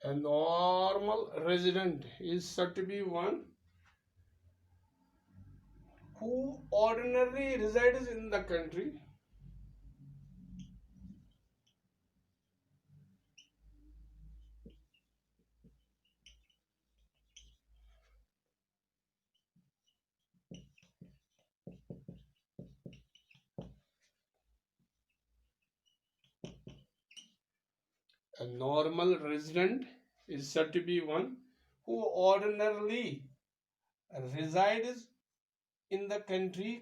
a normal resident is said to be one who ordinarily resides in the country a normal resident is said to be one who ordinarily resides in the country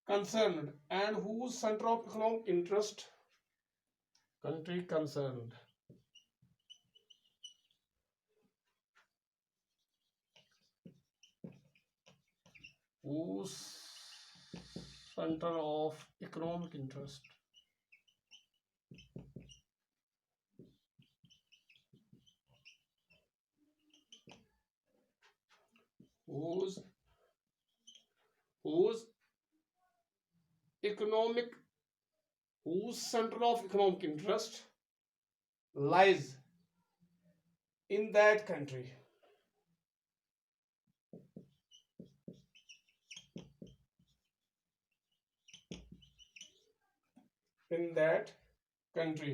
concerned and whose center of economic interest country concerned whose center of economic interest whose whose economic whose center of economic interest lies in that country in that country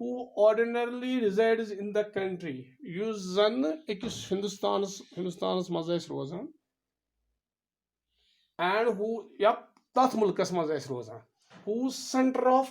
who ordinarily resides in the country yus zan ekis hindustanas maz rozan and who yep tat mulkas maz rozan whose center of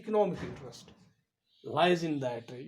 economic interest lies in that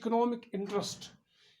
economic interest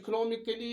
economically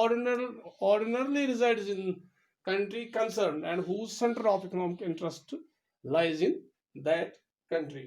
ordinarily resides in country concerned and whose center of economic interest lies in that country।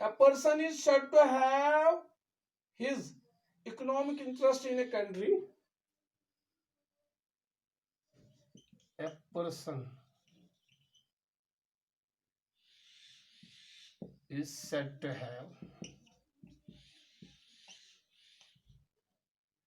a person is said to have his economic interest in a country a person is said to have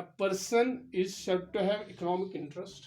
a person is said to have economic interest,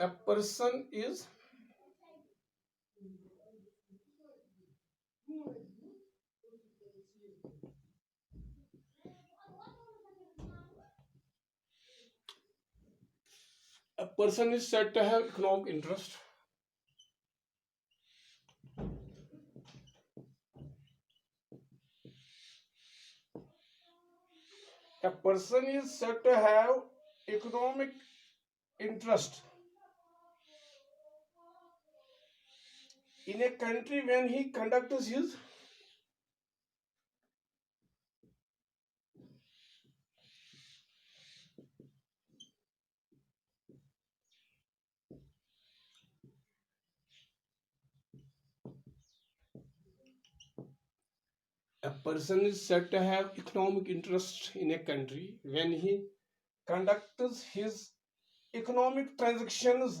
A person is said to have economic interest. A person is said to have economic interest in a country when he conducts his a person is said to have economic interest in a country when he conducts his economic transactions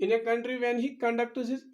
In a country when he conducts his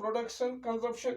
production, consumption,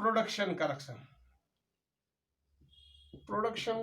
production correction, production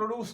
produce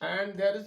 and there is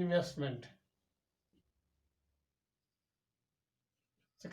investment,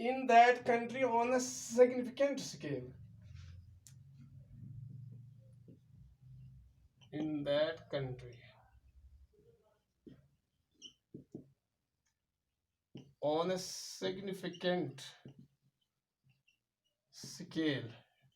in that country on a significant scale, in that country on a significant scale,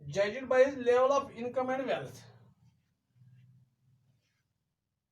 judged by his level of income and wealth,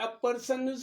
a person is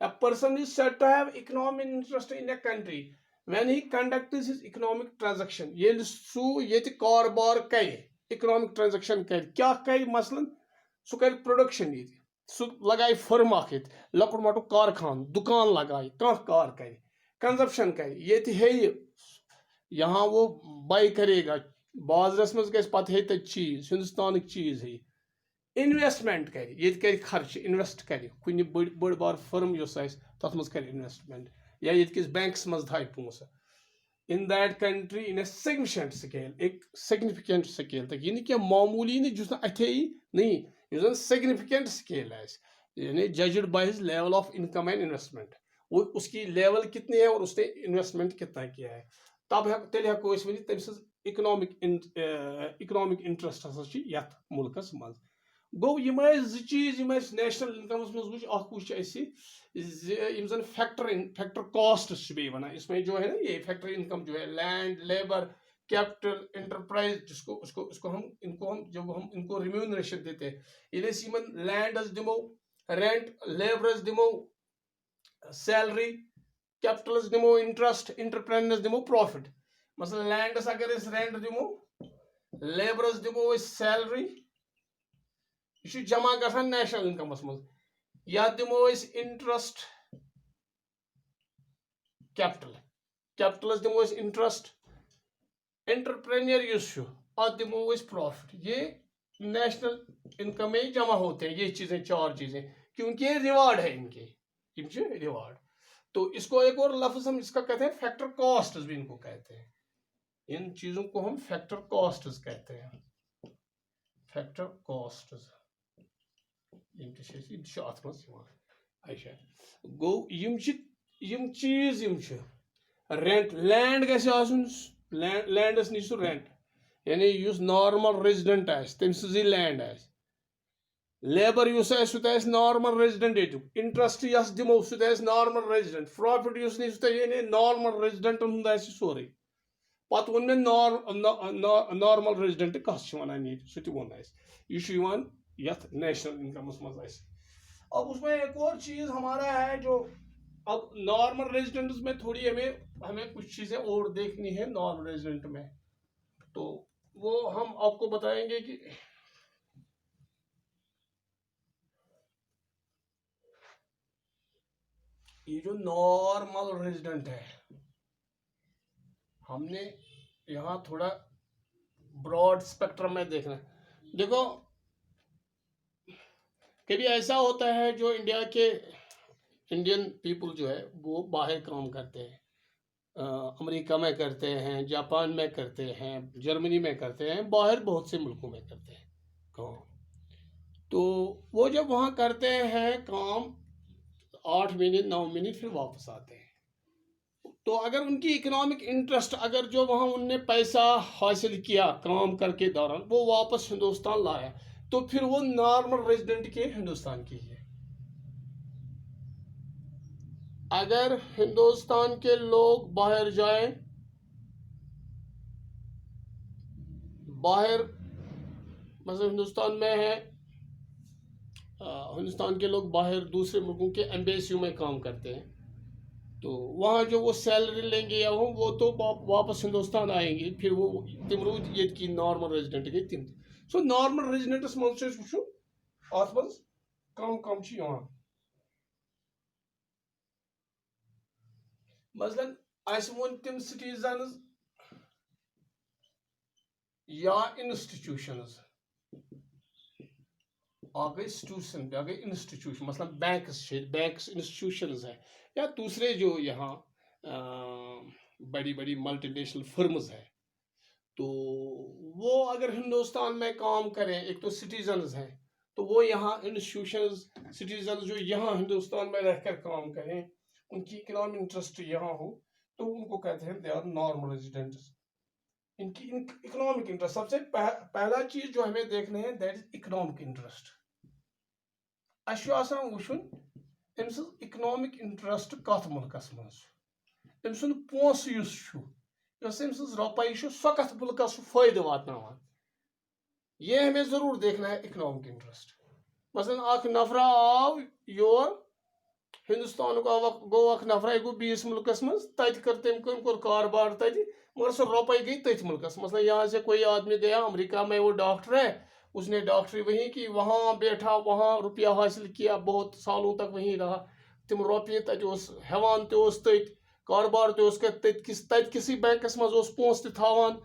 a person is said to have economic interest in a country when he conducts his economic transaction ییٚلہِ سُہ ییٚتہِ کاربار کرِ economic transaction کرِ کیاہ کرِ مثلاً سُہ کرِ پروڈکشن ییٚتہِ سُہ لگایہِ فرم اکھ ییٚتہِ لۄکُٹ مۄکُٹ کارخان دُکان لگایہِ کانٛہہ کار کرِ کنزپشن کرِ ییٚتہِ ہیٚیہِ یہاں وہ بائی کرے گا بازرس منٛز گژھِ پتہٕ ہیٚیہِ تتہِ چیٖز ہندوستانٕکۍ چیٖز ہیٚیہِ انویسٹمنٹ کرِ ییٚتہِ کرِ خرچہِ انویسٹ کرِ کُنہِ بٔڑ بار فرم یۄس آسہِ تتھ منٛز کرِ انویسٹمنٹ یا ییٚتہِ کِس بینکس منٛز تھایہِ پونٛسہٕ in that country in a significant scale ایک significant scale تک یہ نہیں کہ معمولی نہیں جس نے اتھے ہی نہیں یہ زن significant scale ہے یعنی judged by his level of income and investment وہ اس کی لیول کتنی ہے اور اس نے انویسٹمنٹ کتنا کیا ہے تب تیلہِ ہیٚکو أسۍ ؤنِتھ تٔمۍ سٕنٛز اِکنامک انٹرسٹ ہسا چھِ یتھ مُلکس منٛز گوٚو یِم ٲسۍ زٕ چیٖز یِم اَسہِ نیشنل انکمس منٛز وٕچھ اکھ وٕچھ اَسہِ یِم زن فیکٹر کاسٹس چھِ بیٚیہِ وَنان اس میں جو ہے نا یہ فیکٹر انکم جو ہے لینڈ لیبر کیپٹل انٹرپرائز جس کو ہم جب ہم ان کو ریمونریشن دیتے ہیں ییٚلہِ أسۍ یِمن لینڈس دِمو رینٹ لیبرس دِمو سیلری کیپٹلس دِمو انٹرسٹ انٹرپرینرس دِمو پروفٹ مثلا لینڈس اگر أسۍ رینٹ دِمو لیبرس دِمو أسۍ سیلری یہ چھُ جمع گژھان نیشنل انکمس منٛز یا دِمو أسۍ انٹرسٹ کیپٹلس دِمو أسۍ انٹرسٹ انٹرپرینر یُس چھُ اتھ دِمو أسۍ پروفٹ یہ نیشنل انکم میں جمع ہوتے ہیں یہ چیزیں چار چیزیں کیونکہ یہ ریوارڈ ہے ان کے ریوارڈ تو اس کو ایک اور لفظ ہم اس کا کہتے ہیں فیکٹر کاسٹ بھی ان کو کہتے ہیں ان چیزوں کو ہم فیکٹر کاسٹ کہتے ہیں فیکٹر کاسٹ گو یم چیز رینٹ لینڈ گژھِ آسُن لینڈس نِش سُہ رینٹ یعنی یُس نارمل ریزیڈنٹ آسہِ تٔمۍ سٕنٛزٕے لینڈ آسہِ لیبر یُس آسہِ سُہ تہِ آسہِ نارمل ریزیڈنٹ ییٚتیُک انٹرسٹ یس دِمو سُہ تہِ آسہِ نارمل ریزیڈنٹ پروفٹ یُس نِش سُہ تہِ یعنی نارمل ریزیڈنٹن ہُنٛد آسہِ سورُے پتہٕ ووٚن مےٚ نارمل ریزیڈنٹ کس چھِ وَنان ییٚتہِ سُہ تہِ ووٚن اَسہِ یہ چھُ یِوان یتھ نیشنل انکمس منٛز اَسہِ اب اس میں ایک اور چیز ہمارا ہے جو اب نارمل ریزیڈنٹس میں تھوڑی ہمیں کچھ چیزیں اور دیکھنی ہے نارمل ریزیڈنٹ میں تو وہ ہم آپ کو بتائیں گے کہ یہ جو نارمل ریزیڈنٹ ہے ہم نے یہاں تھوڑا براڈ اسپیکٹرم میں دیکھنا ہے دیکھو کبھی ایسا ہوتا ہے جو انڈین پیپل جو ہے وہ باہر کام کرتے ہیں امریکہ میں کرتے ہیں جاپان میں کرتے ہیں جرمنی میں کرتے ہیں باہر بہت سے ملکوں میں کرتے ہیں کام تو وہ جب وہاں کرتے ہیں کام 8 مہینے 9 مہینے پھر واپس آتے ہیں تو اگر ان کی اکنامک انٹرسٹ اگر جو وہاں ان نے پیسہ حاصل کیا کام کر کے دوران وہ واپس ہندوستان لایا تو پھر وہ نارمل ریزیڈنٹ کے ہندوستان کی ہے اگر ہندوستان کے لوگ باہر جائیں باہر مثلا ہندوستان میں ہے ہندوستان کے لوگ باہر دوسرے ملکوں کے ایمبیسیوں میں کام کرتے ہیں تو وہاں جو وہ سیلری لیں گے یا وہ تو واپس ہندوستان آئیں گے پھر وہ تم روٗدۍ ییٚتہِ کی نارمل ریزیڈنٹ گٔے تِم سو نارمل ریزیڈنٹس منٛز چھُ أسۍ وٕچھُن اتھ منٛز کم چھِ یِوان مثلاً اَسہِ ووٚن تِم سٹیٖزنز یا انسٹیٹیوشنز اکھ گٔے سٹیوشن بیٛاکھ گٔے انسٹیٹیوشن مثلاً بینکس انسٹیٹیوشنز ہے یا دوسرے جو یہاں بڑی ملٹی نیشنل فرمز ہے تو وہ اگر ہندوستان میں کام کریں ایک تو سٹیزنز ہیں تو وہ یہاں انسٹیٹیوشنز سٹیزنز جو یہاں ہندوستان میں رہ کر کام کریں ان کی اکنامک انٹرسٹ یہاں ہو تو ان کو کہتے ہیں دے آر نارمل ریزیڈنٹس ان کی اکنامک انٹرسٹ سب سے پہلا چیز جو ہمیں دیکھنا ہے دیٹ از اکنامک انٹرسٹ اَسہِ چھُ آسان وٕچھُن أمۍ سٕنٛز اکنامک انٹرسٹ کتھ ملکس منٛز چھُ أمۍ سُنٛد پونٛسہٕ یُس چھُ یۄس أمۍ سٕنٛز رۄپاے چھُ سۄ کتھ ملکس چھُ فٲیدٕ واتناوان یہ ہمیں ضرور دیکھنا ہے اکنامک انٹرسٹ مثلاً اکھ نفرا آو یور ہندوستان کا گو اخ نفر گو بیس ملکس مز تت کر تم کم کور کاربار تت مگر سو روپے گئی تتھ ملکس مثلا یہاں سے کوئی آدمی گیا امریکہ میں وہ ڈاکٹر ہے اس نے ڈاکٹری وہیں کی وہاں بیٹھا وہاں روپیہ حاصل کیا بہت سالوں تک وہیں رہا تم روپیے تت ہیوان تت کاربار تت کسی بینکس مز پونس تھاوان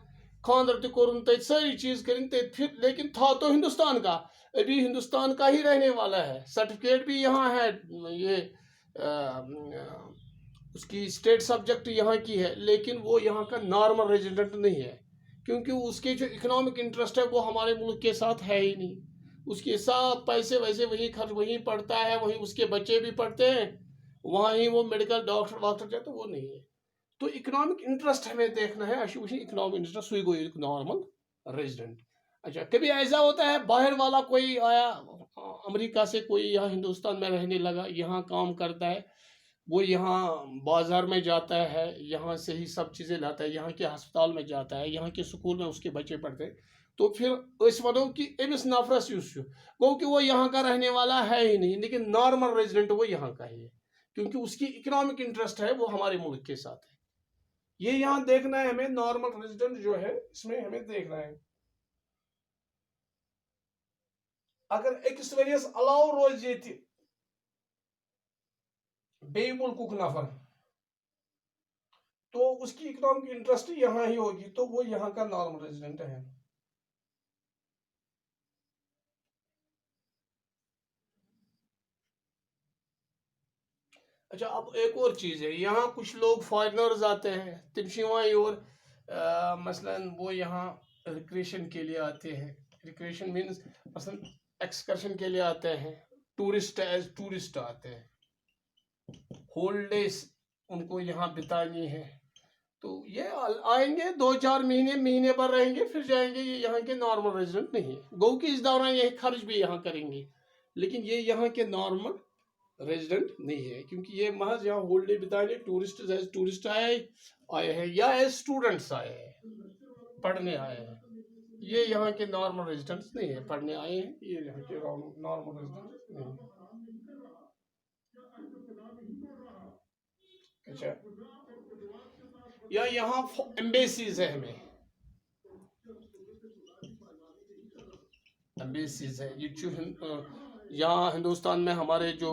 خاندر تہ کورن تت ساری چیز کریں تت پھر لیکن تھا تو ہندوستان کا ابھی ہندوستان کا ہی رہنے والا ہے سرٹیفکیٹ بھی یہاں ہے یہ اس کی اسٹیٹ سبجیکٹ یہاں کی ہے لیکن وہ یہاں کا نارمل ریزیڈنٹ نہیں ہے کیونکہ اس کے جو اکنامک انٹرسٹ ہے وہ ہمارے ملک کے ساتھ ہے ہی نہیں اس کے ساتھ پیسے ویسے وہیں خرچ وہیں پڑتا ہے وہیں اس کے بچے بھی پڑھتے ہیں وہاں ہی وہ میڈیکل ڈاکٹر واکٹر جائے تو وہ نہیں ہے تو اکنامک انٹرسٹ ہمیں دیکھنا ہے اکنامک انٹرسٹ سوئی گو نارمل ریزیڈنٹ اچھا کبھی ایسا ہوتا ہے باہر والا کوئی آیا امریکہ سے کوئی یہاں ہندوستان میں رہنے لگا یہاں کام کرتا ہے وہ یہاں بازار میں جاتا ہے یہاں سے ہی سب چیزیں لاتا ہے یہاں کے ہسپتال میں جاتا ہے یہاں کے سکول میں اس کے بچے پڑھتے ہیں تو پھر اس ونو کہ امس نفرس گو کہ وہ یہاں کا رہنے والا ہے ہی نہیں لیکن نارمل ریزیڈنٹ وہ یہاں کا ہی ہے کیونکہ اس کی اکنامک انٹرسٹ ہے وہ ہمارے ملک کے ساتھ ہے یہ یہاں دیکھنا ہے ہمیں نارمل ریزیڈنٹ جو ہے اس میں ہمیں دیکھنا ہے اگر اکس ورس علاوہ روز یہ بی ملک نفر تو اس کی اکنامک انٹرسٹ یہاں ہی ہوگی تو وہ یہاں کا نارمل ریزیڈنٹ ہے اچھا اب ایک اور چیز ہے یہاں کچھ لوگ فارنرز آتے ہیں تمشیوائی اور مثلا وہ یہاں ریکریشن کے لیے آتے ہیں ریکریشن مینز مثلا ایکسکرشن کے لیے آتے ہیں ٹورسٹ ایز ٹورسٹ آتے ہیں ہولڈیز ان کو یہاں بتانی ہے تو یہ آئیں گے 2-4 مہینے پر رہیں گے پھر جائیں گے یہ یہاں کے نارمل ریزیڈنٹ نہیں ہے گو کہ اس دوران یہ خرچ بھی یہاں کریں گے لیکن یہ یہاں کے نارمل ریزیڈنٹ نہیں ہے کیونکہ یہ محض یہاں ہولڈے بتانے ٹورسٹ آئے ہیں یا ایز اسٹوڈنٹس آئے ہیں پڑھنے آئے ہیں یہ یہاں کے نارمل ریزیڈنٹس نہیں ہے پڑھنے آئے ہیں یہ یہاں کے نارمل ریزیڈنٹس نہیں ہیں اچھا یا یہاں ایمبیسیز ہے ہمیں ایمبیسیز ہے یہاں ہندوستان میں ہمارے جو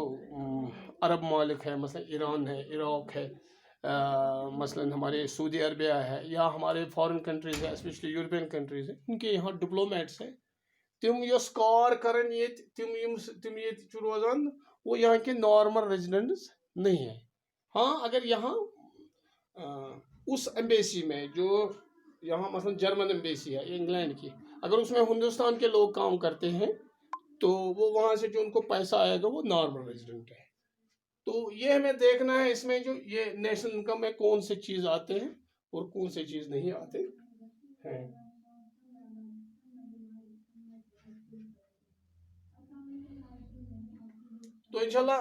عرب ممالک ہیں مثلا ایران ہے عراق ہے مثلا ہمارے سعودی عربیہ ہے یا ہمارے فارن کنٹریز ہیں اسپیشلی یورپین کنٹریز ہیں ان کے یہاں ڈپلومیٹس ہیں تم یس کار کرن تم یہ روزان وہ یہاں کے نارمل ریزیڈنٹس نہیں ہیں ہاں اگر یہاں اس ایمبیسی میں جو یہاں مثلا جرمن ایمبیسی ہے انگلینڈ کی اگر اس میں ہندوستان کے لوگ کام کرتے ہیں تو وہ وہاں سے جو ان کو پیسہ آئے گا وہ نارمل ریزیڈنٹ ہے تو یہ ہمیں دیکھنا ہے اس میں جو یہ نیشنل انکم میں کون سے چیز آتے ہیں اور کون سے چیز نہیں آتے ہیں تو انشاءاللہ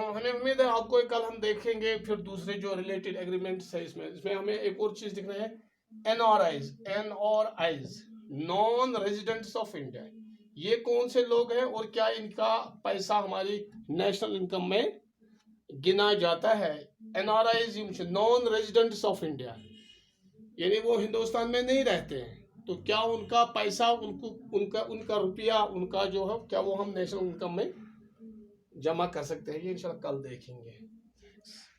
ہمیں امید ہے آپ کو کل ہم دیکھیں گے پھر دوسرے جو ریلیٹڈ ایگریمنٹس ہے اس میں ہمیں ایک اور چیز دکھنا ہے NRIs naan residents of India یہ کون سے لوگ ہیں اور کیا ان کا پیسہ ہماری نیشنل انکم میں گنا جاتا ہے NRIs naan residents of India یعنی وہ ہندوستان میں نہیں رہتے ہیں تو کیا ان کا پیسہ ان کا روپیہ ان کا جو ہے کیا وہ ہم نیشنل انکم میں جمع کر سکتے ہیں یہ انشاءاللہ کل دیکھیں گے